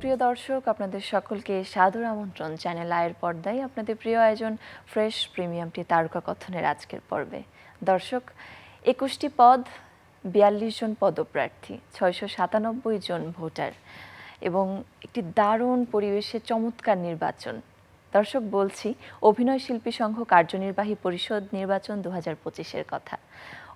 সুপ্রিয় দর্শক, আপনাদের সকলকে সাদর আমন্ত্রণ চ্যানেল আয়ের পর্দায় আপনাদের প্রিয় আয়োজন ফ্রেশ প্রিমিয়ামটি তারকা কথনের আজকের পর্বে। দর্শক, 21টি পদ, 42 জন পদপ্রার্থী, 697 জন ভোটার এবং একটি দারুণ পরিবেশে চমৎকার নির্বাচন। দর্শক, বলছি অভিনয় শিল্পী সংঘ কার্যনির্বাহী পরিষদ নির্বাচন 2025-এর কথা।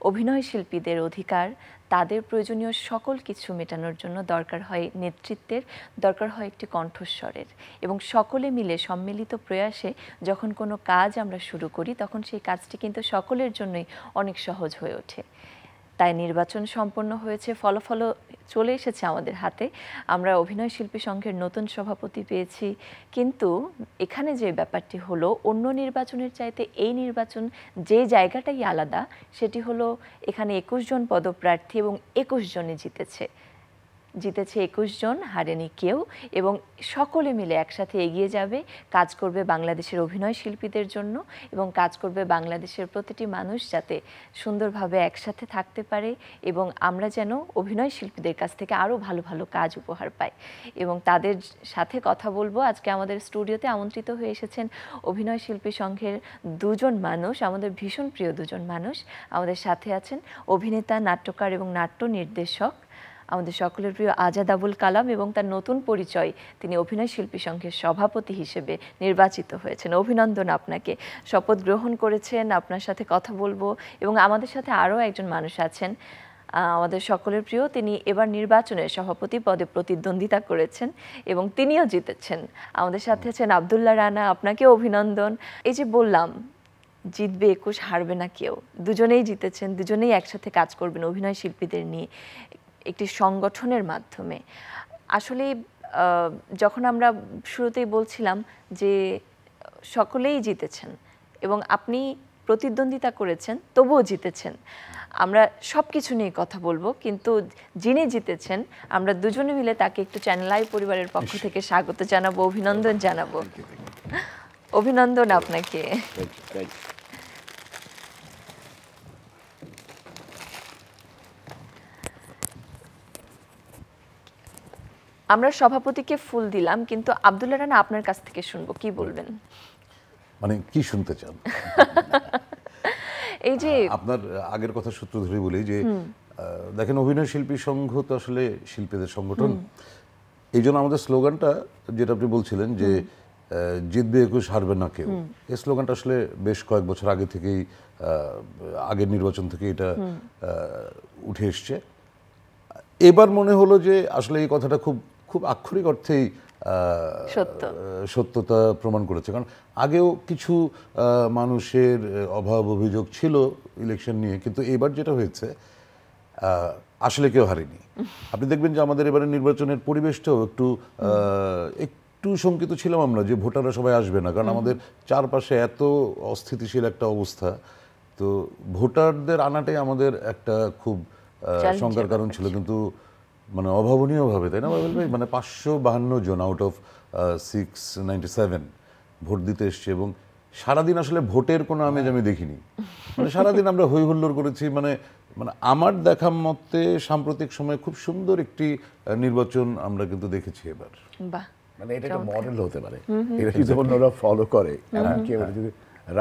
অভিনয় শিল্পীদের অধিকার, তাদের প্রয়োজনীয় সকল কিছু মেটানোর জন্য দরকার হয় নেতৃত্বের, দরকার হয় একটি কণ্ঠস্বরের, এবং সকলে মিলে সম্মিলিত প্রয়াসে যখন কোনো কাজ আমরা শুরু করি তখন সেই কাজটি কিন্তু সকলের জন্যই অনেক সহজ হয়ে ওঠে। তাই নির্বাচন সম্পন্ন হয়েছে, ফলাফলও চলে এসেছে আমাদের হাতে। আমরা অভিনয় শিল্পী সংঘের নতুন সভাপতি পেয়েছি, কিন্তু এখানে যে ব্যাপারটি হলো, অন্য নির্বাচনের চাইতে এই নির্বাচন যে জায়গাটাই আলাদা, সেটি হলো এখানে 21 জন পদপ্রার্থী এবং 21 জনই জিতেছে 21 জন, হারেনি কেউ, এবং সকলে মিলে একসাথে এগিয়ে যাবে, কাজ করবে বাংলাদেশের অভিনয় শিল্পীদের জন্য এবং কাজ করবে বাংলাদেশের প্রতিটি মানুষ যাতে সুন্দরভাবে একসাথে থাকতে পারে এবং আমরা যেন অভিনয় শিল্পীদের কাছ থেকে আরও ভালো ভালো কাজ উপহার পাই। এবং তাদের সাথে কথা বলবো। আজকে আমাদের স্টুডিওতে আমন্ত্রিত হয়ে এসেছেন অভিনয় শিল্পী সংঘের দুজন মানুষ, আমাদের ভীষণ প্রিয় দুজন মানুষ। আমাদের সাথে আছেন অভিনেতা, নাট্যকার এবং নাট্য নির্দেশক, আমাদের সকলের প্রিয় আজাদ আবুল কালাম, এবং তার নতুন পরিচয়, তিনি অভিনয় শিল্পী সংঘের সভাপতি হিসেবে নির্বাচিত হয়েছেন। অভিনন্দন আপনাকে, শপথ গ্রহণ করেছেন, আপনার সাথে কথা বলবো। এবং আমাদের সাথে আরও একজন মানুষ আছেন, আমাদের সকলের প্রিয়, তিনি এবার নির্বাচনে সভাপতি পদে প্রতিদ্বন্দ্বিতা করেছেন এবং তিনিও জিতেছেন। আমাদের সাথে আছেন আব্দুল্লাহ রানা, আপনাকেও অভিনন্দন। এই যে বললাম, জিতবে 21, হারবে না কেউ, দুজনেই জিতেছেন, দুজনেই একসাথে কাজ করবেন অভিনয় শিল্পীদের নিয়ে একটি সংগঠনের মাধ্যমে। আসলে যখন আমরা শুরুতেই বলছিলাম যে সকলেই জিতেছেন এবং আপনি প্রতিদ্বন্দ্বিতা করেছেন তবুও জিতেছেন, আমরা সব কিছু নিয়ে কথা বলবো, কিন্তু যিনি জিতেছেন আমরা দুজনে মিলে তাকে একটু চ্যানেল আই পরিবারের পক্ষ থেকে স্বাগত জানাবো, অভিনন্দন জানাবো। অভিনন্দন আপনাকে। আমরা সভাপতিকে ফুল দিলাম, কিন্তু আব্দুল্লাহ রানা আপনার কাছ থেকে শুনবো, কি বলবেন? মানে কি শুনতে চান? এই যে আপনার আগের কথা সূত্র ধরে বলি যে দেখেন, অভিনয় শিল্পী সংঘ তো আসলে শিল্পীদের সংগঠন। এই জন্য আমাদের স্লোগানটা, যেটা আপনি বলছিলেন যে জিতবে 21, হারবে না কেউ, এই স্লোগানটা আসলে বেশ কয়েক বছর আগে থেকেই, আগের নির্বাচন থেকে এটা উঠে এসছে। এবার মনে হলো যে আসলে এই কথাটা খুব খুব আক্ষরিক অর্থেই সত্যতা প্রমাণ করেছে। কারণ আগেও কিছু মানুষের অভাব অভিযোগ ছিল ইলেকশন নিয়ে, কিন্তু এবার যেটা হয়েছে আসলে কেউ হারেনি। আপনি দেখবেন যে আমাদের এবারে নির্বাচনের পরিবেশটাও একটু শঙ্কিত ছিলাম আমরা যে ভোটাররা সবাই আসবে না, কারণ আমাদের চারপাশে এত অস্থিতিশীল একটা অবস্থা। তো ভোটারদের আনাটাই আমাদের একটা খুব শঙ্কার কারণ ছিল, কিন্তু মানে অভাবনীয়ভাবে, তাই না ভাই, মানে 552 জন আউট অফ 697 ভোট দিতে এসছে। এবং সারাদিন আসলে ভোটের কোনো আমেজ আমি দেখিনি, মানে সারাদিন আমরা হই হুল্লোড় করেছি। মানে মানে আমার দেখা মতে সাম্প্রতিক সময়ে খুব সুন্দর একটি নির্বাচন আমরা কিন্তু দেখেছি এবার। মানে এটা একটা মডেল হতে পারে, এটা যদি অন্যরা ফলো করে, এমনকি যদি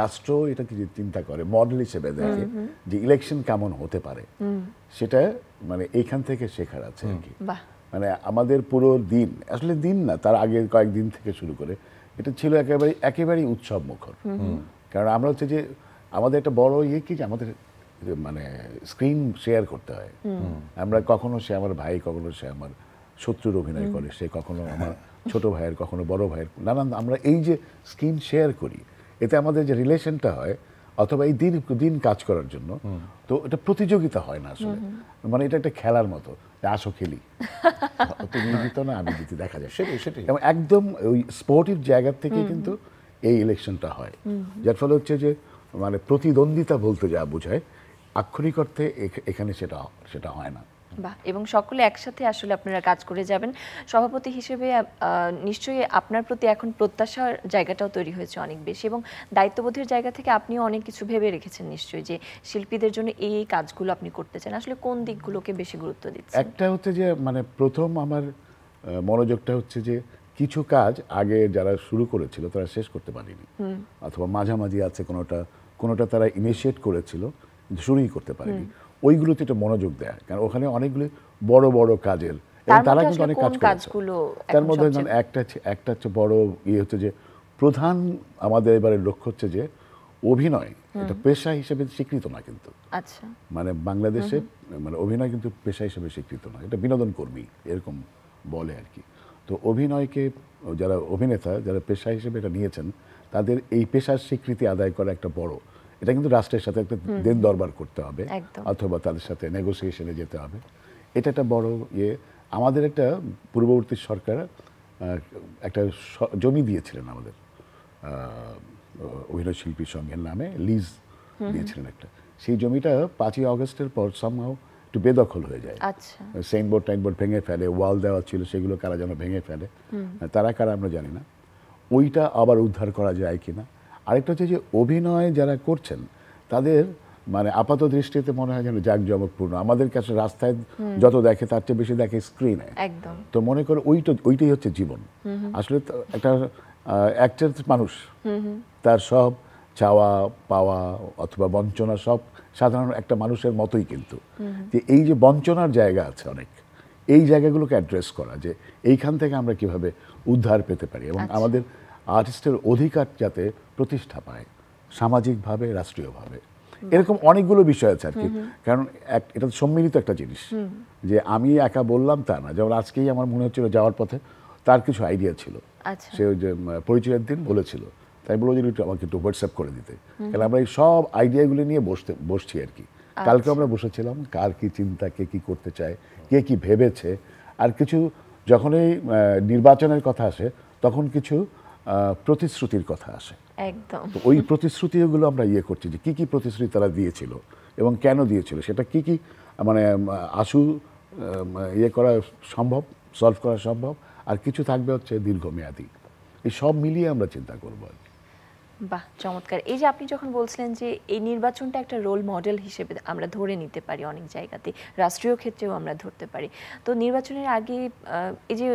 রাষ্ট্র এটা কি চিন্তা করে, মডেল হিসেবে দেখে যে ইলেকশন কেমন হতে পারে, সেটা মানে এইখান থেকে শেখার আছে আর কি। মানে আমাদের পুরো দিন, আসলে দিন না, তার আগের কয়েকদিন থেকে শুরু করে এটা ছিল একেবারেই উৎসব মুখর। কারণ আমরা হচ্ছে যে আমাদের একটা বড় ইয়ে কি যে আমাদের মানে স্ক্রিন শেয়ার করতে হয়। আমরা কখনো সে আমার ভাই, কখনো সে আমার শত্রুর অভিনয় করে, সে কখনো আমার ছোট ভাইয়ের, কখনো বড় ভাইয়ের, নানান আমরা এই যে স্ক্রিন শেয়ার করি, এতে আমাদের যে রিলেশনটা হয়, অথবা এই দিন কাজ করার জন্য, তো এটা প্রতিযোগিতা হয় না আসলে, মানে এটা একটা খেলার মতো, আসো খেলি, তুমি জিতো না আমি জিতি, দেখা যায় সেটাই। এবং একদম ওই স্পোর্টিভ জায়গা থেকে কিন্তু এই ইলেকশনটা হয়, যার ফলে হচ্ছে যে মানে প্রতিদ্বন্দ্বিতা বলতে যা বোঝায়, আক্ষরিক অর্থে এখানে সেটা হয় না। বাহ, এবং সকলে একসাথে আসলে আপনারা কাজ করে যাবেন। সভাপতি হিসেবে নিশ্চয়ই আপনার প্রতি এখন প্রত্যাশার জায়গাটাও তৈরি হয়েছে অনেক বেশি, এবং দায়িত্ববোধের জায়গা থেকে আপনিও অনেক কিছু ভেবে রেখেছেন নিশ্চয়ই, যে শিল্পীদের জন্য এই কাজগুলো আপনি করতে চান। আসলে কোন দিকগুলোকে বেশি গুরুত্ব দিচ্ছেন? একটা হচ্ছে যে মানে প্রথম আমার মনোযোগটা হচ্ছে যে কিছু কাজ আগে যারা শুরু করেছিল তারা শেষ করতে পারেনি, অথবা মাঝামাঝি আছে কোনোটা তারা ইনিশিয়েট করেছিল কিন্তু শুরুই করতে পারেনি, ওইগুলোতে একটা মনোযোগ দেয়, কারণ ওখানে অনেকগুলি বড় বড় কাজের, এবং তারা কিন্তু অনেক কাজ করেছে। তার মধ্যে একটা হচ্ছে বড় হচ্ছে যে প্রধান আমাদের এবারে লক্ষ্য হচ্ছে যে অভিনয় এটা পেশা হিসেবে স্বীকৃত না, কিন্তু আচ্ছা মানে বাংলাদেশে মানে অভিনয় কিন্তু পেশা হিসেবে স্বীকৃত না, এটা বিনোদন কর্মী এরকম বলে আর কি। তো অভিনয়কে যারা অভিনেতা যারা পেশা হিসেবে এটা নিয়েছেন তাদের এই পেশার স্বীকৃতি আদায় করা একটা বড়, এটা কিন্তু রাষ্ট্রের সাথে একটা দেন দরবার করতে হবে অথবা তাদের সাথে নেগোসিয়েশনে যেতে হবে, এটা একটা বড় ইয়ে। আমাদের একটা পূর্ববর্তী সরকার একটা জমি দিয়েছিলেন আমাদের অভিনয় শিল্পী সংঘের নামে, লিজ দিয়েছিলেন একটা, সেই জমিটা 5ই আগস্টের পর সামহাও একটু বেদখল হয়ে যায়। আচ্ছা সাইনবোর্ড টাইনবোর্ড ভেঙে ফেলে, ওয়াল দেওয়া ছিল সেগুলো কারা যেন ভেঙে ফেলে, তারা কারা আমরা জানি না, ওইটা আবার উদ্ধার করা যায় কিনা। আরেকটা হচ্ছে যে অভিনয় যারা করছেন তাদের মানে আপাত দৃষ্টিতে মনে হয় যেন জাঁকজমকপূর্ণ, আমাদের কাছে রাস্তায় যত দেখে তার চেয়ে বেশি দেখে স্ক্রিনে, তো মনে করে ওইটাই হচ্ছে জীবন। আসলে একটা অ্যাক্টর মানুষ, তার সব চাওয়া পাওয়া অথবা বঞ্চনা সব সাধারণ একটা মানুষের মতোই, কিন্তু যে এই যে বঞ্চনার জায়গা আছে অনেক, এই জায়গাগুলোকে অ্যাড্রেস করা, যে এইখান থেকে আমরা কিভাবে উদ্ধার পেতে পারি এবং আমাদের আর্টিস্টের অধিকার যাতে প্রতিষ্ঠা পায় সামাজিকভাবে রাষ্ট্রীয়ভাবে, এরকম অনেকগুলো বিষয় আছে আর কি। কারণ এটা সম্মিলিত একটা জিনিস, যে আমি একা বললাম তা না। যেমন আজকেই আমার মনে হচ্ছিল যাওয়ার পথে তার কিছু আইডিয়া ছিল, সে ওই যে পরিচয়ের দিন বলেছিল, তাই বলবো যে আমাকে একটু হোয়াটসঅ্যাপ করে দিতে, কারণ আমরা এই সব আইডিয়াগুলি নিয়ে বসছি আর কি। কালকে আমরা বসেছিলাম কার কি চিন্তা, কে কি করতে চায়, কে কি ভেবেছে, আর কিছু যখনই নির্বাচনের কথা আসে তখন কিছু প্রতিশ্রুতির কথা আসে, একদম তো ওই প্রতিশ্রুতিগুলো আমরা করছি যে কি প্রতিশ্রুতি তারা দিয়েছিল এবং কেন দিয়েছিল, সেটা কি মানে আশু করা সম্ভব, সলভ করা সম্ভব, আর কিছু থাকবে হচ্ছে দীর্ঘমেয়াদী, এই সব মিলিয়ে আমরা চিন্তা করবো আর কি। বাহ চমৎকার। এই যে আপনি যখন বলছিলেন যে এই নির্বাচনটা একটা রোল মডেল হিসেবে আমরা ধরে নিতে পারি, অনেক জায়গাতে রাষ্ট্রীয় ক্ষেত্রেও আমরা ধরতে পারি, তো নির্বাচনের আগে এই যে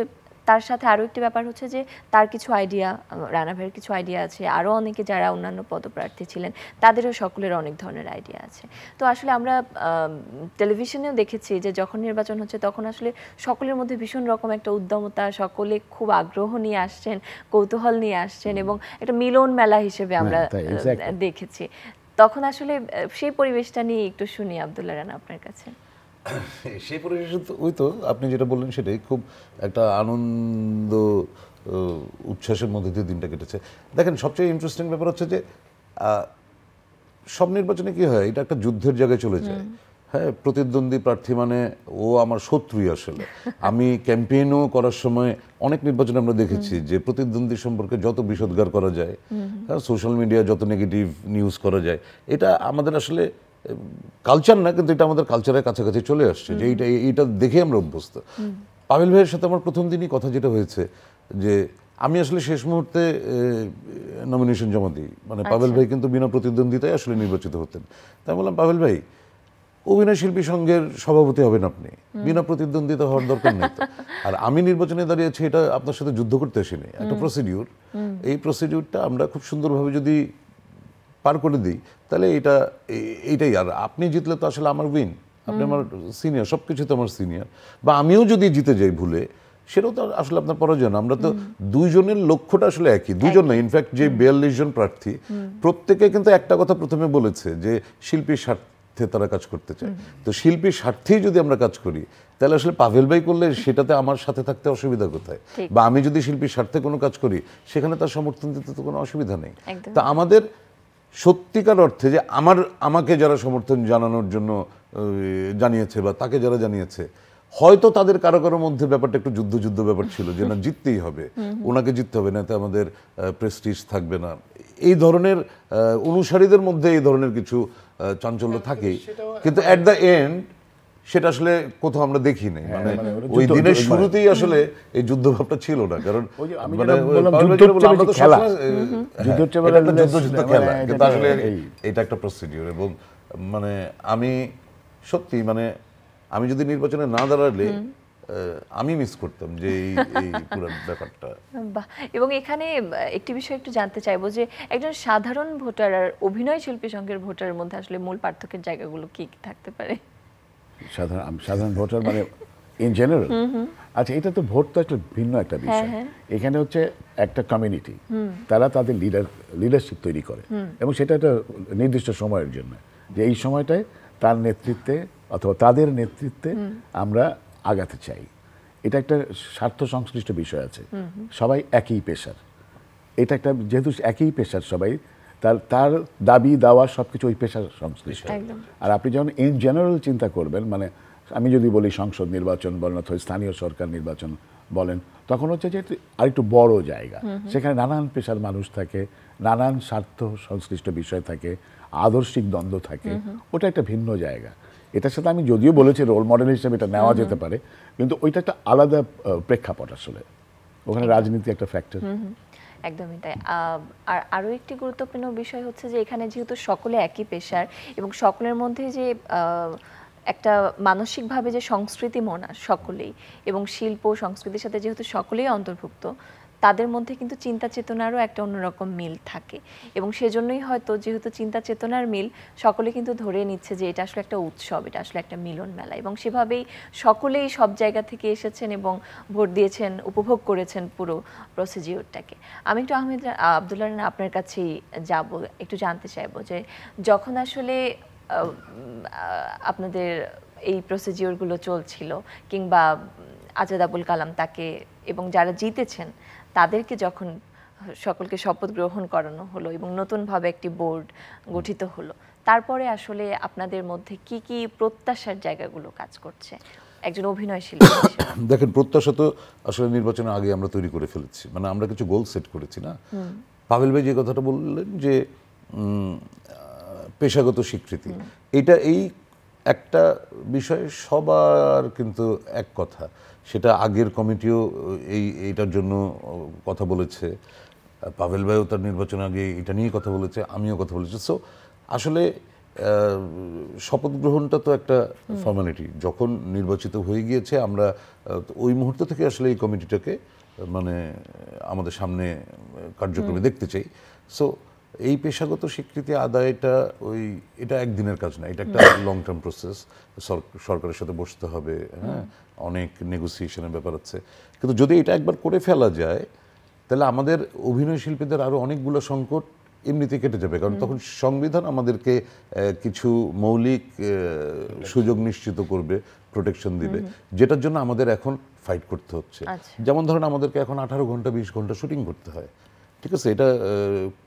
তার সাথে আরও একটি ব্যাপার হচ্ছে যে তার কিছু আইডিয়া, রানা ভাইয়ের কিছু আইডিয়া আছে, আরও অনেকে যারা অন্যান্য পদপ্রার্থী ছিলেন তাদেরও সকলের অনেক ধরনের আইডিয়া আছে। তো আসলে আমরা টেলিভিশনেও দেখেছি যে যখন নির্বাচন হচ্ছে তখন আসলে সকলের মধ্যে ভীষণ রকম একটা উদ্যমতা, সকলে খুব আগ্রহ নিয়ে আসছেন, কৌতূহল নিয়ে আসছেন, এবং একটা মিলন মেলা হিসেবে আমরা দেখেছি। তখন আসলে সেই পরিবেশটা নিয়ে একটু শুনি আব্দুল্লাহ রানা আপনার কাছে। সেই পরিবেশ ওই তো আপনি যেটা বললেন সেটাই, খুব একটা আনন্দ উচ্ছ্বাসের মধ্যে দিয়ে দিনটা কেটেছে। দেখেন সবচেয়ে ইন্টারেস্টিং ব্যাপার হচ্ছে যে সব নির্বাচনে কি হয়, এটা একটা যুদ্ধের জায়গায় চলে যায়। হ্যাঁ, প্রতিদ্বন্দ্বী প্রার্থী মানে ও আমার শত্রুই আসলে। আমি ক্যাম্পেইনও করার সময় অনেক নির্বাচনে আমরা দেখেছি যে প্রতিদ্বন্দ্বী সম্পর্কে যত বিষোদ্গার করা যায়, সোশ্যাল মিডিয়া যত নেগেটিভ নিউজ করা যায়, এটা আমাদের আসলে কালচার না, কিন্তু এটা আমাদের কালচারের কাছাকাছি চলে আসছে, যে এইটা দেখে আমরা অভ্যস্ত। পাভেল ভাইয়ের সাথে আমার প্রথম দিনই কথা যেটা হয়েছে যে আমি আসলে শেষ মুহূর্তে নমিনেশন জমা দিই, মানে পাভেল ভাই কিন্তু বিনা প্রতিদ্বন্দ্বিতায় আসলে নির্বাচিত হতেন। তাই বললাম পাভেল ভাই অভিনয় শিল্পী সংঘের সভাপতি হবেন আপনি, বিনা প্রতিদ্বন্দ্বিতা হওয়ার দরকার নেই। আর আমি নির্বাচনে দাঁড়িয়েছি, এটা আপনার সাথে যুদ্ধ করতে আসিনি, একটা প্রসিডিউর, এই প্রসিডিউরটা আমরা খুব সুন্দরভাবে যদি পার করে দিই তাহলে এইটাই। আর আপনি জিতলে তো আসলে আমার উইন, আপনি আমার সিনিয়র, সব কিছু তো আমার সিনিয়র, বা আমিও যদি জিতে যাই ভুলে, সেটাও তো আসলে আপনার পরাজয় না। আমরা তো দুইজনের লক্ষ্যটা আসলে একই, দুজন না, ইনফ্যাক্ট যে 42 জন প্রার্থী প্রত্যেকে কিন্তু একটা কথা প্রথমে বলেছে যে শিল্পীর স্বার্থে তারা কাজ করতে চায়। তো শিল্পীর স্বার্থেই যদি আমরা কাজ করি তাহলে আসলে পাভেল ভাই করলে সেটাতে আমার সাথে থাকতে অসুবিধা কোথায়, বা আমি যদি শিল্পীর স্বার্থে কোনো কাজ করি সেখানে তার সমর্থন দিতে তো কোনো অসুবিধা নেই। তা আমাদের সত্যিকার অর্থে যে আমাকে যারা সমর্থন জানানোর জন্য জানিয়েছে বা তাকে যারা জানিয়েছে, হয়তো তাদের কারো কারো মধ্যে ব্যাপারটা একটু যুদ্ধ ব্যাপার ছিল যে না জিততেই হবে, ওনাকে জিততে হবে, না তো আমাদের প্রেস্টিজ থাকবে না, এই ধরনের অনুসারীদের মধ্যে এই ধরনের কিছু চাঞ্চল্য থাকেই। কিন্তু অ্যাট দ্য এন্ড সেটা আসলে কোথাও আমরা দেখি নাই, মানে ওই দিনের শুরুতেই আসলে এই যুদ্ধভাবটা ছিল না, কারণ কিন্তু আসলে এটা একটা প্রসিডিউর। এবং মানে আমি সত্যি মানে আমি যদি নির্বাচনে না দাঁড়ালে আমি মিস করতাম যে এই পুরো ব্যাপারটা। বাহ, এবং এখানে একটি বিষয় একটু জানতে চাইবো যে একজন সাধারণ ভোটার আর অভিনয় শিল্পী সংঘের ভোটারের মধ্যে আসলে মূল পার্থক্যের জায়গাগুলো কি কি থাকতে পারে? সাধারণ ভোটার মানে ইন জেনারেল? আচ্ছা, এটা তো ভোট তো একটা ভিন্ন একটা বিষয়। এখানে হচ্ছে একটা কমিউনিটি, তারা তাদের লিডারশিপ তৈরি করে এবং সেটা একটা নির্দিষ্ট সময়ের জন্য, যে এই সময়টায় তার নেতৃত্বে অথবা তাদের নেতৃত্বে আমরা আগাতে চাই। এটা একটা স্বার্থ সংশ্লিষ্ট বিষয় আছে। সবাই একই পেশার, এটা একটা যেহেতু একই পেশার সবাই, তার দাবি দাওয়া সবকিছু ওই পেশার সংশ্লিষ্ট। আর আপনি যখন ইন জেনারেল চিন্তা করবেন, মানে আমি যদি বলি সংসদ নির্বাচন বলেন অথবা স্থানীয় সরকার নির্বাচন বলেন, তখন হচ্ছে যে আরেকটু বড় জায়গা, সেখানে নানান পেশার মানুষ থাকে, নানান স্বার্থ সংশ্লিষ্ট বিষয় থাকে, আদর্শিক দ্বন্দ্ব থাকে, ওটা একটা ভিন্ন জায়গা। এটার সাথে আমি যদিও বলেছি রোল মডেল হিসেবে এটা নেওয়া যেতে পারে, কিন্তু ওইটা একটা আলাদা প্রেক্ষাপট আসলে, ওখানে রাজনীতি একটা ফ্যাক্টর। একদমই তাই। আর আরও একটি গুরুত্বপূর্ণ বিষয় হচ্ছে যে এখানে যেহেতু সকলে একই পেশার এবং সকলের মধ্যে যে একটা মানসিকভাবে যে সংস্কৃতি মনা সকলেই, এবং শিল্প সংস্কৃতির সাথে যেহেতু সকলেই অন্তর্ভুক্ত, তাদের মধ্যে কিন্তু চিন্তা চেতনারও একটা অন্যরকম মিল থাকে, এবং সেজন্যই হয়তো যেহেতু চিন্তা চেতনার মিল, সকলে কিন্তু ধরে নিচ্ছে যে এটা আসলে একটা উৎসব, এটা আসলে একটা মিলন মেলা, এবং সেভাবেই সকলেই সব জায়গা থেকে এসেছেন এবং ভোট দিয়েছেন, উপভোগ করেছেন পুরো প্রসিডিওরটাকে। আমি একটু আব্দুল্লাহ রানা আপনার কাছেই যাব, একটু জানতে চাইবো যে যখন আসলে আপনাদের এই প্রসিডিওরগুলো চলছিল, কিংবা আজাদ আবুল কালাম তাকে এবং যারা জিতেছেন তাদেরকে যখন সকলকে শপথ গ্রহণ করানো হলো এবং নতুনভাবে একটি বোর্ড গঠিত হলো, তারপরে আসলে আপনাদের মধ্যে কি কি প্রত্যাশার জায়গাগুলো কাজ করছে একজন অভিনয় শিল্পী হিসেবে? দেখেন, প্রত্যাশা তো আসলে নির্বাচনের আগে আমরা তৈরি করে ফেলেছি, মানে আমরা কিছু গোল সেট করেছি না। পাভেল ভাই যে কথাটা বললেন যে পেশাগত স্বীকৃতি, এই একটা বিষয় সবার কিন্তু এক কথা, সেটা আগের কমিটিও এইটার জন্য কথা বলেছে, পাভেল ভাইও তার নির্বাচন আগে এটা নিয়ে কথা বলেছে, আমিও কথা বলেছি। সো আসলে শপথ গ্রহণটা তো একটা ফর্মালিটি, যখন নির্বাচিত হয়ে গিয়েছে আমরা ওই মুহূর্ত থেকে আসলে এই কমিটিটাকে মানে আমাদের সামনে কার্যক্রমে দেখতে চাই। সো এই পেশাগত স্বীকৃতি আদায়টা এটা একদিনের কাজ না, এটা একটা লং টার্ম প্রসেস। সরকারের সাথে বসতে হবে, হ্যাঁ, অনেক নেগোসিয়েশনের ব্যাপার আছে। কিন্তু যদি এটা একবার করে ফেলা যায়, তাহলে আমাদের অভিনয় শিল্পীদের আরও অনেকগুলো সংকট এমনিতে কেটে যাবে, কারণ তখন সংবিধান আমাদেরকে কিছু মৌলিক সুযোগ নিশ্চিত করবে, প্রোটেকশন দিবে, যেটার জন্য আমাদের এখন ফাইট করতে হচ্ছে। যেমন ধরেন আমাদেরকে এখন 18 ঘন্টা 20 ঘন্টা শুটিং করতে হয়, ঠিক আছে? এটা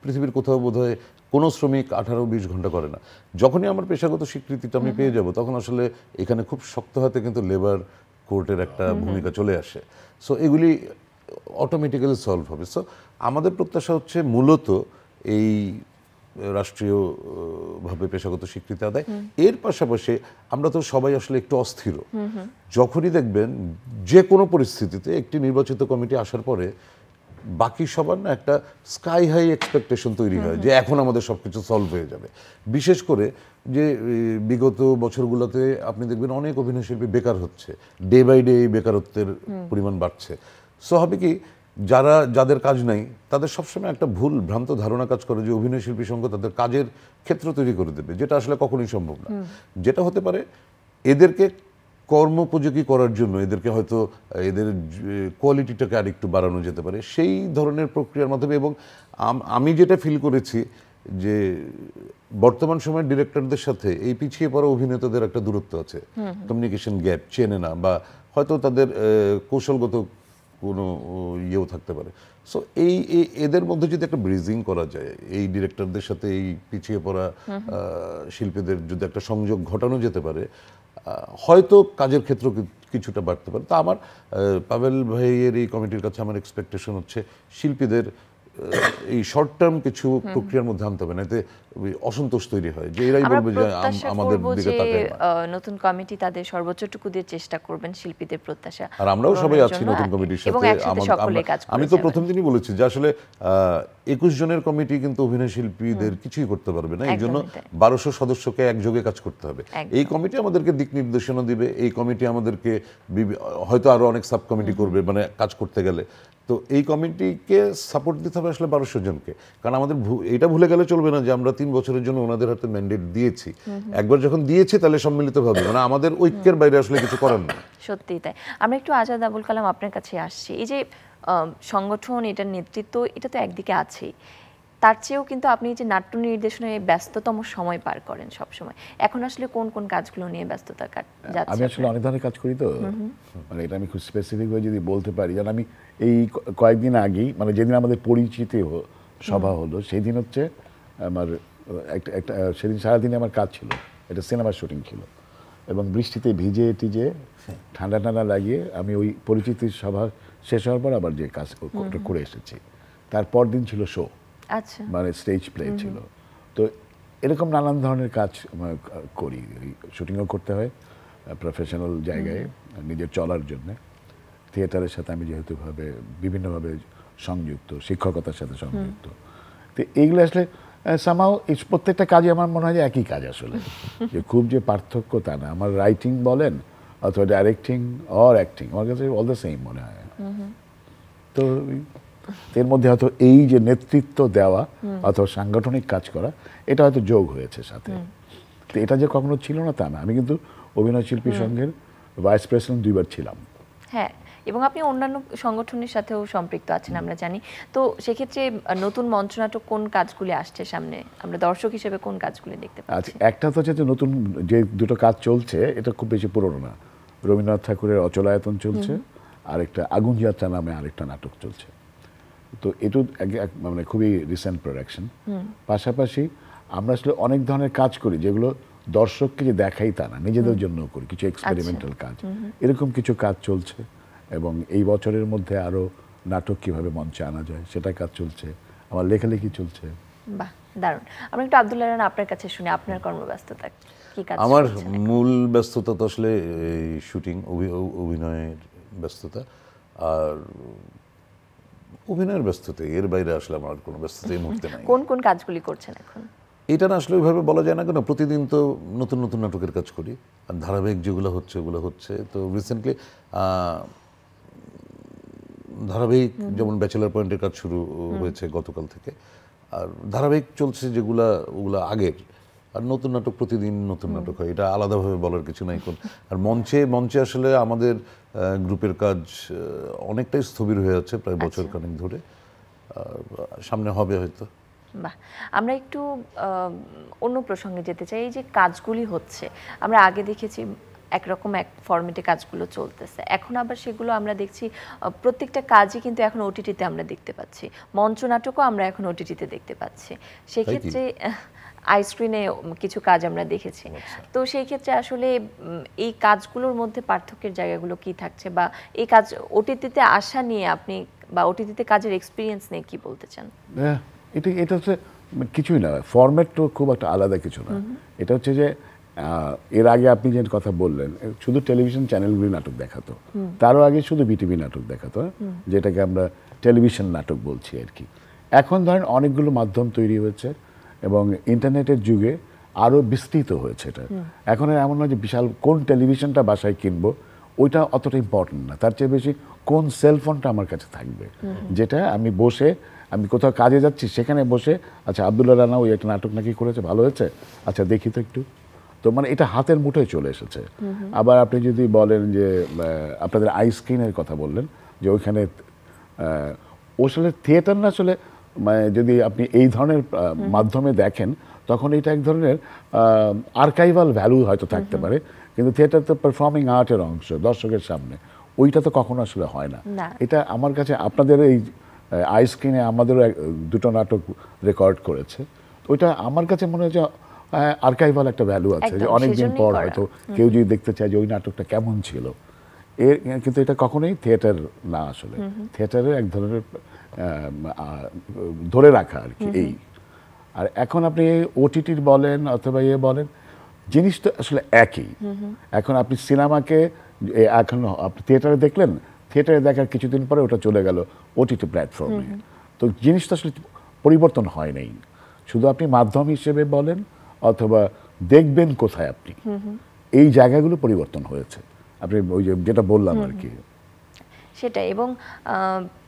পৃথিবীর কোথাও বোধহয় কোনো শ্রমিক 18-20 ঘন্টা করে না। যখনই আমার পেশাগত স্বীকৃতিটা আমি পেয়ে যাব, তখন আসলে এখানে খুব শক্ত হাতে কিন্তু লেবার কোর্টের একটা ভূমিকা চলে আসে। সো এগুলি অটোমেটিক্যালি সলভ হবে। সো আমাদের প্রত্যাশা হচ্ছে মূলত এই রাষ্ট্রীয়ভাবে পেশাগত স্বীকৃতি আদায়। এর পাশাপাশি আমরা তো সবাই আসলে একটু অস্থির, যখনই দেখবেন যে কোনো পরিস্থিতিতে একটি নির্বাচিত কমিটি আসার পরে বাকি সবার না একটা স্কাই হাই এক্সপেকটেশন তৈরি হয় যে এখন আমাদের সব কিছু সলভ হয়ে যাবে। বিশেষ করে যে বিগত বছরগুলোতে আপনি দেখবেন অনেক অভিনয়শিল্পী বেকার হচ্ছে, ডে বাই ডে এই বেকারত্বের পরিমাণ বাড়ছে। সো হবে কি, যাদের কাজ নাই তাদের সবসময় একটা ভুল ভ্রান্ত ধারণা কাজ করে যে অভিনয় শিল্পী সংঘ তাদের কাজের ক্ষেত্র তৈরি করে দেবে, যেটা আসলে কখনোই সম্ভব না। যেটা হতে পারে, এদেরকে কর্মোপযোগী করার জন্য এদেরকে হয়তো এদের কোয়ালিটিটাকে আরেকটু বাড়ানো যেতে পারে সেই ধরনের প্রক্রিয়ার মাধ্যমে। এবং আমি যেটা ফিল করেছি যে বর্তমান সময়ের ডিরেক্টরদের সাথে এই পিছিয়ে পড়া অভিনেতাদের একটা দূরত্ব আছে, কমিউনিকেশন গ্যাপ, চেনে না, বা হয়তো তাদের কৌশলগত কোনো ইয়েও থাকতে পারে। সো এদের মধ্যে যদি একটা ব্রিজিং করা যায়, এই ডিরেক্টরদের সাথে এই পিছিয়ে পড়া শিল্পীদের যদি একটা সংযোগ ঘটানো যেতে পারে, হয়তো কাজের ক্ষেত্র কিছুটা বাড়তে পারে। তা আমার পাভেল ভাইয়ের এই কমিটির কাছে আমার এক্সপেকটেশন হচ্ছে শিল্পীদের এই শর্ট টার্ম কিছু প্রক্রিয়ার মধ্যে আনতে হবে না, এতে অসন্তোষ তৈরি হয় যে এরাই আমরা বলবে যে প্রত্যাশা আমাদের করব দিকে যে তাকায় না। নতুন কমিটি তাদের সর্বোচ্চটুকু দিয়ে চেষ্টা করবেন শিল্পীদের প্রত্যাশা আর আমরাও সবাই পূরণের আছি জন্য, নতুন কমিটির এবং সাথে। একসাথে সকলে কাজ করে আমি তো যাবেন। প্রথম দিনই বলেছি যে আসলে 21 জনের কমিটি কিন্তু অভিনয় শিল্পীদের কিছুই করতে পারবে না, এই জন্য একদমই তাই। 1200 সদস্যকে একযোগে কাজ করতে হবে। একদম। এই কমিটি আমাদেরকে দিক নির্দেশনা দিবে, এই কমিটি আমাদেরকে হয়তো আরো অনেক সাব কমিটি করবে মানে কাজ করতে গেলে। তো এই কমিটিকে সাপোর্ট দিতে হবে আসলে 1200 জনকে, কারণ আমাদের এটা ভুলে গেলে চলবে না যে আমরা 3 বছরের জন্য ওনাদের হাতে ম্যান্ডেট দিয়েছি। একবার যখন দিয়েছি তাহলে সম্মিলিতভাবে, মানে আমাদের ঐক্যের বাইরে আসলে কিছু করার নেই। সত্যিই তাই। আমরা একটু আজাদ আবুল কালাম আপনার কাছে আসছি। এই যে সংগঠন, এটার নেতৃত্ব, এটা তো একদিকে আছেই, তার চেয়েও কিন্তু আপনি যে নাট্য নির্দেশনায় ব্যস্ততম সময় পার করেন সব সময়। এখন আসলে কোন কোন কাজগুলো নিয়ে ব্যস্ততা যাচ্ছে? আমি আসলে অনেক ধরনের কাজ করি তো, মানে এটা আমি খুব স্পেসিফিক ভাবে যদি বলতে পারি, যেন আমি এই কয়েকদিন আগেই, মানে যেদিন আমাদের পরিচিতি সভা হলো সেই দিন হচ্ছে আমার একটা সেদিন সারাদিনে আমার কাজ ছিল, এটা সিনেমার শুটিং ছিল, এবং বৃষ্টিতে ভিজে টিজে ঠান্ডা ঠান্ডা লাগিয়ে আমি ওই পরিচিতির সভা শেষ হওয়ার পর আবার যে কাজ করে এসেছি। তারপর দিন ছিল শো, আচ্ছা, মানে স্টেজ প্লে ছিল। তো এরকম নানান ধরনের কাজ করি, শুটিংও করতে হয় প্রফেশনাল জায়গায় নিজের চলার জন্য। থিয়েটারের সাথে আমি যেহেতু বিভিন্নভাবে সংযুক্ত, শিক্ষকতার সাথে সংযুক্ত, তো এইগুলো আসলে সামাও এই প্রত্যেকটা কাজে আমার মনে হয় যে একই কাজ আসলে, যে খুব যে পার্থক্য তা না। আমার রাইটিং বলেন অথবা ডাইরেক্টিং অর অ্যাক্টিং, আমার কাছে অল দ্য সেম মনে হয়। তো এর মধ্যে হয়তো এই যে নেতৃত্ব দেওয়া অথবা সাংগঠনিক কাজ করা, এটা হয়তো যোগ হয়েছে সাথে। তো এটা যে কখনো ছিল না তা না। আমি কিন্তু অভিনয় শিল্পী সংঘের ভাইস প্রেসিডেন্ট 2 বার ছিলাম। হ্যাঁ, এবং আপনি অন্যান্য সংগঠনের সাথেও সম্পৃক্ত আছেন আমরা জানি। তো সেক্ষেত্রে নতুন মঞ্চনাটক কোন কাজগুলি আসছে সামনে, আমরা দর্শক হিসেবে কোন কাজগুলি দেখতে পাচ্ছি? আচ্ছা, একটা তো হচ্ছে যে নতুন যে দুটো কাজ চলছে, এটা খুব বেশি পুরনো না। রবীন্দ্রনাথ ঠাকুরের অচলায়তন চলছে, আর একটা আগুন যাত্রা নামে আরেকটা নাটক চলছে। তো এটা মানে খুবই রিসেন্ট প্রোডাকশন। পাশাপাশি আমরা আসলে অনেক ধরনের কাজ করি যেগুলো দর্শককে যে দেখাই তা না, নিজেদের জন্য করি কিছু এক্সপেরিমেন্টাল কাজ। এরকম কিছু কাজ চলছে, এবং এই বছরের মধ্যে আরো নাটক কিভাবে মঞ্চে আনা যায় সেটা কাজ চলছে। আমার লেখালেখি চলছে। বাহ, দারুণ। আমরা একটু আব্দুল্লাহ রানা আপনার কাছে শুনি, আপনার কর্মব্যস্ততা কি কাজ? আমার মূল ব্যস্ততা তো আসলে শুটিং, অভিনয়ের ব্যস্ততা, আর অভিনয়ের ব্যস্ততা, এর বাইরে আসলে আমার কোনো ব্যস্ততা এই মুহূর্তে নাই। কোন কোন কাজগুলি করছেন এখন? এটা না আসলে ওইভাবে বলা যায় না, কেন প্রতিদিন তো নতুন নতুন নাটকের কাজ করি, আর ধারাবাহিক যেগুলো হচ্ছে ওগুলো হচ্ছে। তো রিসেন্টলি ধারাবাহিক যেমন ব্যাচেলার পয়েন্টের কাজ শুরু হয়েছে গতকাল থেকে, আর ধারাবাহিক চলছে যেগুলা ওগুলা আগের। আর নতুন নাটক প্রতিদিন নতুন নাটক হয়, এটা আলাদাভাবে বলার কিছু নাই। আর মঞ্চে আসলে আমাদের গ্রুপের কাজ অনেকটাই স্থবির হয়ে আছে প্রায় বছর খানেক ধরে, সামনে হবে হয়তো। বাহ, আমরা একটু অন্য প্রসঙ্গে যেতে চাই। এই যে কাজগুলি হচ্ছে, আমরা আগে দেখেছি একরকম এক ফরম্যাটে কাজগুলো চলতেছে, এখন আবার সেগুলো আমরা দেখছি প্রত্যেকটা কাজই কিন্তু এখন ওটিটিতে আমরা দেখতে পাচ্ছি, মঞ্চ নাটকও আমরা এখন ওটিটিতে দেখতে পাচ্ছি। সেক্ষেত্রে আইস্ক্রিনে কিছু কাজ আমরা দেখেছি। তো সেই ক্ষেত্রে আসলে এই কাজগুলোর মধ্যে পার্থক্যের জায়গাগুলো কি থাকছে, বা এই কাজ ওটিটিতে আসা নিয়ে আপনি, বা ওটিটিতে কাজের এক্সপিরিয়েন্স নিয়ে কি বলতে চান? এটা হচ্ছে কিছুই না, ফরম্যাট তো খুব একটা আলাদা কিছু না। এটা হচ্ছে যে এর আগে আপনি যে কথা বললেন, শুধু টেলিভিশন চ্যানেলগুলি নাটক দেখাতো, তারও আগে শুধু বিটিভি নাটক দেখাতো, যেটাকে আমরা টেলিভিশন নাটক বলছি আর কি। এখন ধরেন অনেকগুলো মাধ্যম তৈরি হয়েছে, এবং ইন্টারনেটের যুগে আরও বিস্তৃত হয়েছে এটা। এখন এমন নয় যে বিশাল কোন টেলিভিশনটা বাসায় কিনবো ওইটা অতটা ইম্পর্টেন্ট না, তার চেয়ে বেশি কোন সেলফোনটা আমার কাছে থাকবে, যেটা আমি কোথাও কাজে যাচ্ছি সেখানে বসে, আচ্ছা আব্দুল্লাহ রানা ওই একটা নাটক নাকি করেছে, ভালো হয়েছে, আচ্ছা দেখি তো একটু। তো মানে এটা হাতের মুঠোয় চলে এসেছে। আবার আপনি যদি বলেন যে আপনাদের আইস্ক্রিনের কথা বললেন, যে ওইখানে আসলে থিয়েটার না, আসলে মানে যদি আপনি এই ধরনের মাধ্যমে দেখেন তখন এটা এক ধরনের আর্কাইভাল ভ্যালু হয়তো থাকতে পারে, কিন্তু থিয়েটার তো পারফর্মিং আর্টের অংশ, দর্শকের সামনে, ওইটা তো কখনো আসলে হয় না। এটা আমার কাছে আপনাদের এই আইস্ক্রিনে আমাদেরও দুটো নাটক রেকর্ড করেছে, ওইটা আমার কাছে মনে হয় যে আর্কাইভাল একটা ভ্যালু আছে, যে অনেকদিন পর হয়তো কেউ যদি দেখতে চায় যে ওই নাটকটা কেমন ছিল। কিন্তু এটা কখনোই থিয়েটার না, আসলে থিয়েটারের এক ধরনের ধরে রাখা আর কি। এই আর এখন আপনি ওটিটির বলেন অথবা বলেন, জিনিস তো আসলে একই। এখন আপনি সিনেমাকে এখন আপনি থিয়েটারে দেখলেন, থিয়েটারে দেখার কিছুদিন পরে ওটা চলে গেল ওটিটি প্ল্যাটফর্মে। তো জিনিসটা আসলে পরিবর্তন হয় নাই, শুধু আপনি মাধ্যম হিসেবে বলেন অথবা দেখবেন কোথায় আপনি, এই জায়গাগুলো পরিবর্তন হয়েছে। আপনি ওই যেটা বললাম আর কি, সেটাই। এবং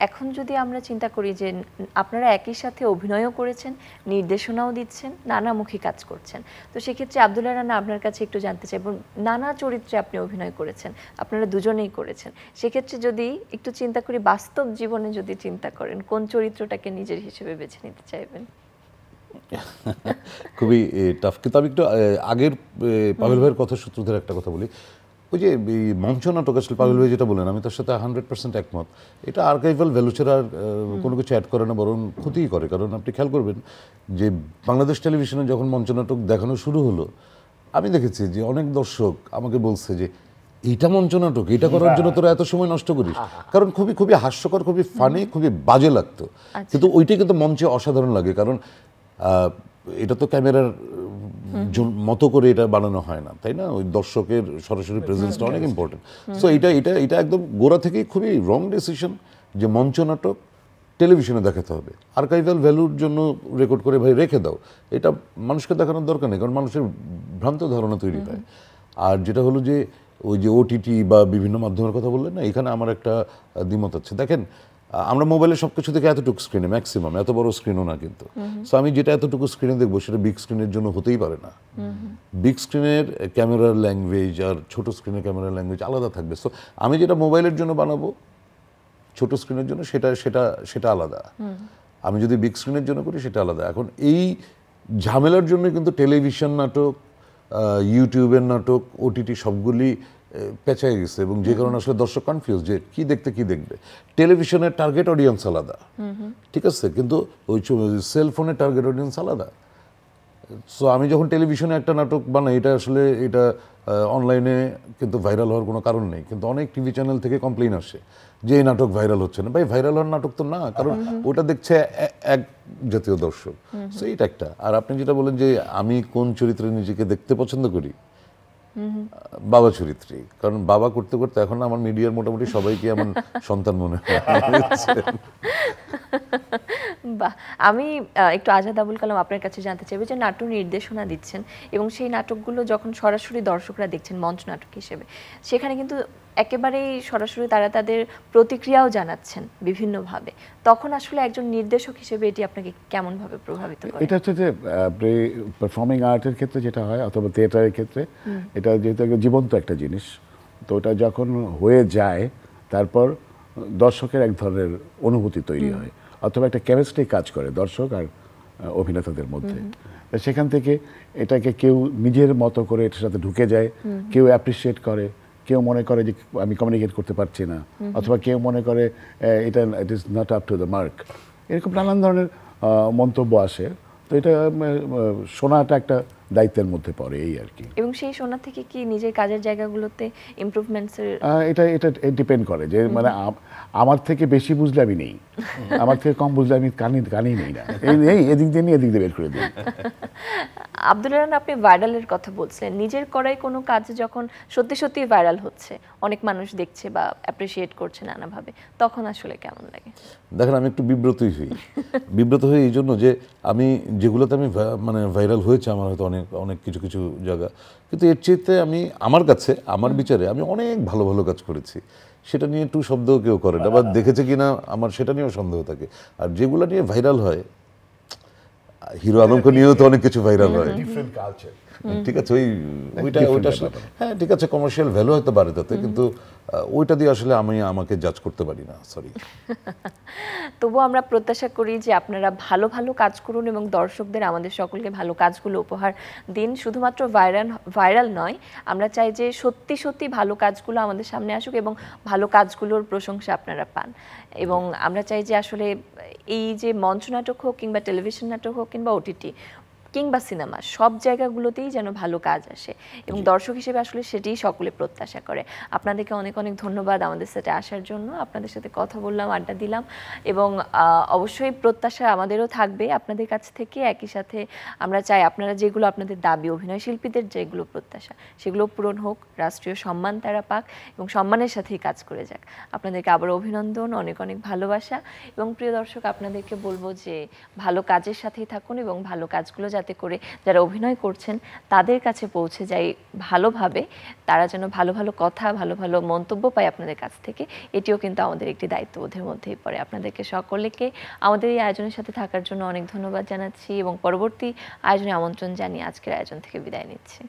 এখন যদি আমরা চিন্তা করি যে আপনারা একই সাথে অভিনয়ও করেছেন, নির্দেশনাও দিচ্ছেন, নানামুখী কাজ করছেন, তো সেক্ষেত্রে আব্দুল্লাহ রানা আপনার কাছে একটু জানতে চাই, নানা চরিত্রে আপনি অভিনয় করেছেন, আপনারা দুজনেই করেছেন, সেক্ষেত্রে যদি একটু চিন্তা করি বাস্তব জীবনে যদি চিন্তা করেন, কোন চরিত্রটাকে নিজের হিসেবে বেছে নিতে চাইবেন? খুবই টাফ। কিন্তু আমি একটু আগের পাভেল ভাইয়ের কথা সূত্র ধরে একটা কথা বলি। ওই যে মঞ্চ নাটক, আসলে পাভেল ভাই যেটা বলেন আমি তার সাথে 100% একমত। এটা আর্কাইভাল ভ্যালু ছাড়া আর কোনো কিছু অ্যাড করে না, বরং ক্ষতিই করে। কারণ আপনি খেয়াল করবেন যে বাংলাদেশ টেলিভিশনে যখন মঞ্চ নাটক দেখানো শুরু হলো, আমি দেখেছি যে অনেক দর্শক আমাকে বলছে যে এইটা মঞ্চ নাটক, এটা করার জন্য তোরা এত সময় নষ্ট করিস। কারণ খুবই খুবই হাস্যকর, খুবই ফানি, খুবই বাজে লাগতো। কিন্তু ওইটাই কিন্তু মঞ্চে অসাধারণ লাগে, কারণ এটা তো ক্যামেরার মতো করে এটা বানানো হয় না, তাই না? ওই দর্শকের সরাসরি প্রেজেন্সটা অনেক ইম্পর্টেন্ট। সো এটা একদম গোড়া থেকেই খুবই রং ডিসিশন যে মঞ্চ নাটক টেলিভিশনে দেখাতে হবে। আর্কাইভাল ভ্যালুর জন্য রেকর্ড করে ভাই রেখে দাও, এটা মানুষকে দেখানোর দরকার নেই, কারণ মানুষের ভ্রান্ত ধারণা তৈরি হয়। আর যেটা হলো যে ওই যে ওটিটি বা বিভিন্ন মাধ্যমের কথা বললেন না, এখানে আমার একটা দ্বিমত আছে। দেখেন, আমরা মোবাইলে সব কিছু থেকে এতটুকু স্ক্রিনে, ম্যাক্সিমাম এত বড় স্ক্রিনও না কিন্তু। সো আমি যেটা এতটুকু স্ক্রিনে দেখবো সেটা বিগ স্ক্রিনের জন্য হতেই পারে না। বিগ স্ক্রিনের ক্যামেরার ল্যাঙ্গুয়েজ আর ছোট স্ক্রিনের ক্যামেরার ল্যাঙ্গুয়েজ আলাদা থাকবে। সো আমি যেটা মোবাইলের জন্য বানাবো ছোট স্ক্রিনের জন্য সেটা আলাদা, আমি যদি বিগ স্ক্রিনের জন্য করি সেটা আলাদা। এখন এই ঝামেলার জন্য কিন্তু টেলিভিশন নাটক, ইউটিউবের নাটক, ওটিটি সবগুলি পেঁচাই গেছে, এবং যে কারণে আসলে দর্শক কনফিউজ যে কি দেখবে। টেলিভিশনের টার্গেট অডিয়েন্স আলাদা, ঠিক আছে, কিন্তু ওই সেলফোনের টার্গেট অডিয়েন্স আলাদা। সো আমি যখন টেলিভিশনে একটা নাটক বানাই, এটা অনলাইনে কিন্তু ভাইরাল হওয়ার কোনো কারণ নেই, কিন্তু অনেক টিভি চ্যানেল থেকে কমপ্লেইন আসে যে এই নাটক ভাইরাল হচ্ছে না। ভাই, ভাইরাল হওয়ার নাটক তো না, কারণ ওটা দেখছে এক জাতীয় দর্শক। সো এইটা একটা। আর আপনি যেটা বলেন যে আমি কোন চরিত্রে নিজেকে দেখতে পছন্দ করি, বাবা চরিত্রে। কারণ বাবা করতে করতে এখন আমার মিডিয়ার মোটামুটি সবাইকে আমার সন্তান মনে হয়। বাহ, আমি একটু আজাদ আবুল কালাম আপনার কাছে জানতে চাইবো যে নাট্য নির্দেশনা দিচ্ছেন এবং সেই নাটকগুলো যখন সরাসরি দর্শকরা দেখছেন মঞ্চ নাটক হিসেবে, সেখানে কিন্তু একেবারেই সরাসরি তারা তাদের প্রতিক্রিয়াও জানাচ্ছেন বিভিন্নভাবে, তখন আসলে একজন নির্দেশক হিসেবে এটি আপনাকে কেমনভাবে প্রভাবিত করে? এটা হচ্ছে যে পারফর্মিং আর্টের ক্ষেত্রে যেটা হয় অথবা থিয়েটারের ক্ষেত্রে, এটা যেহেতু জীবন্ত একটা জিনিস, তো ওটা যখন হয়ে যায় তারপর দর্শকের এক ধরনের অনুভূতি তৈরি হয়, অথবা একটা কেমিস্ট্রি কাজ করে দর্শক আর অভিনেতাদের মধ্যে। সেখান থেকে এটাকে কেউ নিজের মতো করে এটার সাথে ঢুকে যায়, কেউ অ্যাপ্রিসিয়েট করে, কেউ মনে করে যে আমি কমিউনিকেট করতে পারছি না, অথবা কেউ মনে করে it is not up to the mark. এরকম নানান ধরনের মন্তব্য আসে। তো এটা শোনাটা একটা দায়িত্বের মধ্যে পড়ে, এই আর কি। এবং সেই শোনা থেকে কি নিজের কাজের জায়গাগুলোতে ইমপ্রুভমেন্টসের এটা ডিপেন্ড করে যে মানে আমার থেকে বেশি বুঝলে আমি নেই, আমার থেকে কম বুঝলে আমি কানেই নেই না, এই এদিক দিয়ে নিয়ে এদিক দিয়ে বের করে দিই। আব্দুল্লাহ রানা, আপনি ভাইরালের কথা বলছিলেন, নিজের করাই কোনো কাজ যখন সত্যি সত্যি ভাইরাল হচ্ছে, অনেক মানুষ দেখছে বা অ্যাপ্রিসিয়েট করছে নানাভাবে, তখন আসলে কেমন লাগে? দেখেন, আমি একটু বিব্রত হই এই জন্য যে আমি যেগুলোতে আমি মানে ভাইরাল হয়েছে আমার হয়তো অনেক কিছু জায়গা, কিন্তু এর চেয়েতে আমি আমার কাছে আমার বিচারে আমি অনেক ভালো ভালো কাজ করেছি, সেটা নিয়ে একটু শব্দ কেউ করে না বা দেখেছে কিনা আমার সেটা নিয়েও সন্দেহ থাকে। আর যেগুলো নিয়ে ভাইরাল হয়, হিরো আলমকে নিয়েও তো অনেক কিছু ভাইরাল হয়, ঠিক আছে, ওইটা হ্যাঁ ঠিক আছে, কমার্শিয়াল ভ্যালু হয়তো বাড়ে তাতে, কিন্তু ওইটা দিয়ে আসলে আমি আমাকে জাজ করতে পারি না, সরি। তবুও আমরা প্রত্যাশা করি যে আপনারা ভালো ভালো কাজ করুন এবং দর্শকদের, আমাদের সকলকে ভালো কাজগুলো উপহার দিন। শুধুমাত্র ভাইরাল নয়, আমরা চাই যে সত্যি সত্যি ভালো কাজগুলো আমাদের সামনে আসুক এবং ভালো কাজগুলোর প্রশংসা আপনারা পান। এবং আমরা চাই যে আসলে এই যে মঞ্চ নাটক হোক কিংবা টেলিভিশন নাটক হোক কিংবা ওটিটি, কিংবা সিনেমা সব জায়গাগুলোতেই যেন ভালো কাজ আসে এবং দর্শক হিসেবে আসলে সেটাই সকলে প্রত্যাশা করে। আপনাদেরকে অনেক অনেক ধন্যবাদ আমাদের সাথে আসার জন্য, আপনাদের সাথে কথা বললাম, আড্ডা দিলাম এবং অবশ্যই প্রত্যাশা আমাদেরও থাকবে আপনাদের কাছ থেকে। একই সাথে আমরা চাই আপনারা যেগুলো আপনাদের দাবি, অভিনয় শিল্পীদের যেগুলো প্রত্যাশা সেগুলো পূরণ হোক, রাষ্ট্রীয় সম্মান তারা পাক এবং সম্মানের সাথেই কাজ করে যাক। আপনাদেরকে আবার অভিনন্দন, অনেক অনেক ভালোবাসা এবং প্রিয় দর্শক আপনাদেরকে বলবো যে ভালো কাজের সাথেই থাকুন এবং ভালো কাজগুলো যাতে করে যারা অভিনয় করছেন তাদের কাছে পৌঁছে যায় ভালোভাবে, তারা যেন ভালো ভালো কথা, ভালো ভালো মন্তব্য পায় আপনাদের কাছ থেকে, এটিও কিন্তু আমাদের একটি দায়িত্ববোধের মধ্যেই পড়ে। আপনাদেরকে সকলকে আমাদের এই আয়োজনের সাথে থাকার জন্য অনেক ধন্যবাদ জানাচ্ছি এবং পরবর্তী আয়োজনে আমন্ত্রণ জানিয়ে আজকের আয়োজন থেকে বিদায় নিচ্ছি।